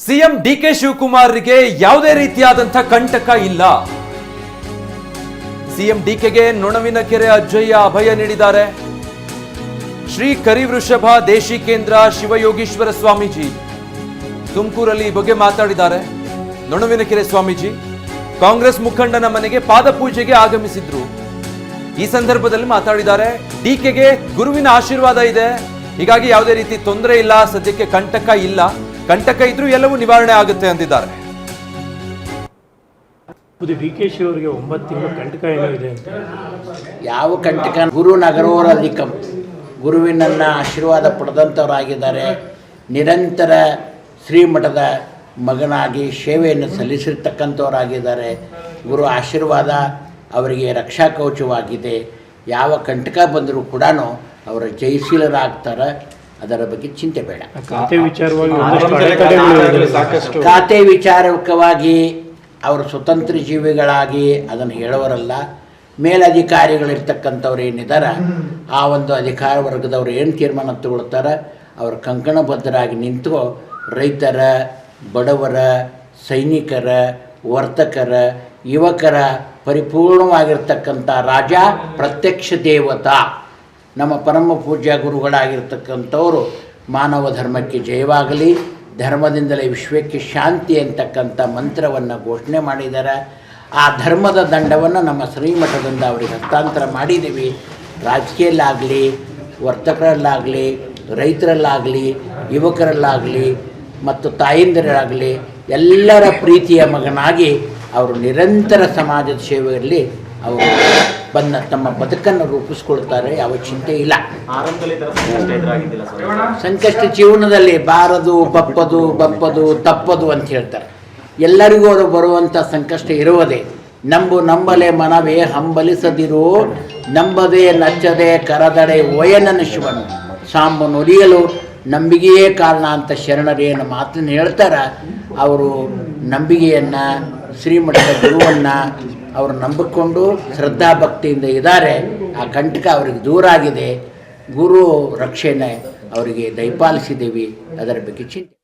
CM DK ಶಿವಕುಮಾರ್ಗೆ ಯಾವುದೇ ರೀತಿಯಾದಂಥ ಕಂಟಕ ಇಲ್ಲ. ಸಿಎಂ ಡಿಕೆಗೆ ನೊಣವಿನ ಕೆರೆ ಅಜ್ಜಯ್ಯ ಅಭಯ ನೀಡಿದ್ದಾರೆ. ಶ್ರೀ ಕರಿವೃಷಭ ದೇಶಿಕೇಂದ್ರ ಶಿವಯೋಗೀಶ್ವರ ಸ್ವಾಮೀಜಿ ತುಮಕೂರಲ್ಲಿ ಈ ಬಗ್ಗೆ ಮಾತಾಡಿದ್ದಾರೆ. ನೊಣವಿನ ಕೆರೆ ಸ್ವಾಮೀಜಿ ಕಾಂಗ್ರೆಸ್ ಮುಖಂಡನ ಮನೆಗೆ ಪಾದಪೂಜೆಗೆ ಆಗಮಿಸಿದ್ರು. ಈ ಸಂದರ್ಭದಲ್ಲಿ ಮಾತಾಡಿದ್ದಾರೆ. ಡಿಕೆಗೆ ಗುರುವಿನ ಆಶೀರ್ವಾದ ಇದೆ, ಹೀಗಾಗಿ ಯಾವುದೇ ರೀತಿ ತೊಂದರೆ ಇಲ್ಲ, ಸದ್ಯಕ್ಕೆ ಕಂಟಕ ಇಲ್ಲ, ಕಂಟಕ ಇದ್ರೂ ಎಲ್ಲವೂ ನಿವಾರಣೆ ಆಗುತ್ತೆ ಅಂದಿದ್ದಾರೆ. ಡಿಕೆಶಿ ಅವರಿಗೆ 9 ತಿಂಗಳು ಕಂಟಕ ಏನೋ ಇದೆ ಅಂತ. ಯಾವ ಕಂಟಕ? ಗುರು ನಗರೋರಧಿಕಂ, ಗುರುವಿನನ್ನ ಆಶೀರ್ವಾದ ಪಡೆದಂಥವರಾಗಿದ್ದಾರೆ. ನಿರಂತರ ಶ್ರೀಮಠದ ಮಗನಾಗಿ ಸೇವೆಯನ್ನು ಸಲ್ಲಿಸಿರ್ತಕ್ಕಂಥವರಾಗಿದ್ದಾರೆ. ಗುರು ಆಶೀರ್ವಾದ ಅವರಿಗೆ ರಕ್ಷಾ ಕವಚವಾಗಿದೆ. ಯಾವ ಕಂಟಕ ಬಂದರೂ ಕೂಡ ಅವರ ಜಯಶೀಲರಾಗ್ತಾರೆ. ಅದರ ಬಗ್ಗೆ ಚಿಂತೆ ಬೇಡ. ಖಾತೆ ವಿಚಾರಕವಾಗಿ ಅವರು ಸ್ವತಂತ್ರ ಜೀವಿಗಳಾಗಿ ಅದನ್ನು ಹೇಳೋರಲ್ಲ. ಮೇಲಧಿಕಾರಿಗಳಿರ್ತಕ್ಕಂಥವ್ರು ಏನಿದ್ದಾರೆ, ಆ ಒಂದು ಅಧಿಕಾರ ವರ್ಗದವರು ಏನು ತೀರ್ಮಾನ ತಗೊಳ್ತಾರೆ ಅವರು ಕಂಕಣಬದ್ಧರಾಗಿ ನಿಂತು ರೈತರ, ಬಡವರ, ಸೈನಿಕರ, ವರ್ತಕರ, ಯುವಕರ ಪರಿಪೂರ್ಣವಾಗಿರ್ತಕ್ಕಂಥ ರಾಜ, ಪ್ರತ್ಯಕ್ಷ ದೇವತಾ, ನಮ್ಮ ಪರಮ ಪೂಜ್ಯ ಗುರುಗಳಾಗಿರ್ತಕ್ಕಂಥವರು ಮಾನವ ಧರ್ಮಕ್ಕೆ ಜಯವಾಗಲಿ, ಧರ್ಮದಿಂದಲೇ ವಿಶ್ವಕ್ಕೆ ಶಾಂತಿ ಅಂತಕ್ಕಂಥ ಮಂತ್ರವನ್ನು ಘೋಷಣೆ ಮಾಡಿದ್ದಾರೆ. ಆ ಧರ್ಮದ ದಂಡವನ್ನು ನಮ್ಮ ಶ್ರೀಮಠದಿಂದ ಅವರಿಗೆ ಹಸ್ತಾಂತರ ಮಾಡಿದ್ದೀವಿ. ರಾಜಕೀಯಲ್ಲಾಗಲಿ, ವರ್ತಕರಲ್ಲಾಗಲಿ, ರೈತರಲ್ಲಾಗಲಿ, ಯುವಕರಲ್ಲಾಗಲಿ ಮತ್ತು ತಾಯಂದಿರಾಗಲಿ ಎಲ್ಲರ ಪ್ರೀತಿಯ ಮಗನಾಗಿ ಅವರು ನಿರಂತರ ಸಮಾಜದ ಸೇವೆಯಲ್ಲಿ ಅವರು ಬಂದ ತಮ್ಮ ಬದುಕನ್ನು ರೂಪಿಸ್ಕೊಳ್ತಾರೆ. ಯಾವ ಚಿಂತೆ ಇಲ್ಲ. ಸಂಕಷ್ಟ ಜೀವನದಲ್ಲಿ ಬಾರದು, ಬಪ್ಪದು ತಪ್ಪದು ಅಂತ ಹೇಳ್ತಾರೆ. ಎಲ್ಲರಿಗೂ ಅದು ಬರುವಂಥ ಸಂಕಷ್ಟ ಇರುವುದೇ. ನಂಬಲೆ ಮನವೇ ಹಂಬಲಿಸದಿರು, ನಂಬದೆ ನಚ್ಚದೆ ಕರದಡೆ ಒಯನನ ಶಿವನು ಸಾಂಬ ನುಡಿಯಲು ನಂಬಿಕೆಯೇ ಕಾರಣ ಅಂತ ಶರಣರೇನು ಮಾತನ್ನು ಹೇಳ್ತಾರೆ. ಅವರು ನಂಬಿಕೆಯನ್ನು, ಶ್ರೀಮಠದ ಗುರುವನ್ನು ಅವರು ನಂಬಿಕೊಂಡು ಶ್ರದ್ಧಾಭಕ್ತಿಯಿಂದ ಇದ್ದಾರೆ. ಆ ಕಂಟಕ ಅವರಿಗೆ ದೂರ ಆಗಿದೆ. ಗುರು ರಕ್ಷಣೆ ಅವರಿಗೆ ದಯಪಾಲಿಸಿದ್ದೀವಿ. ಅದರ ಬಗ್ಗೆ ಚಿಂತೆ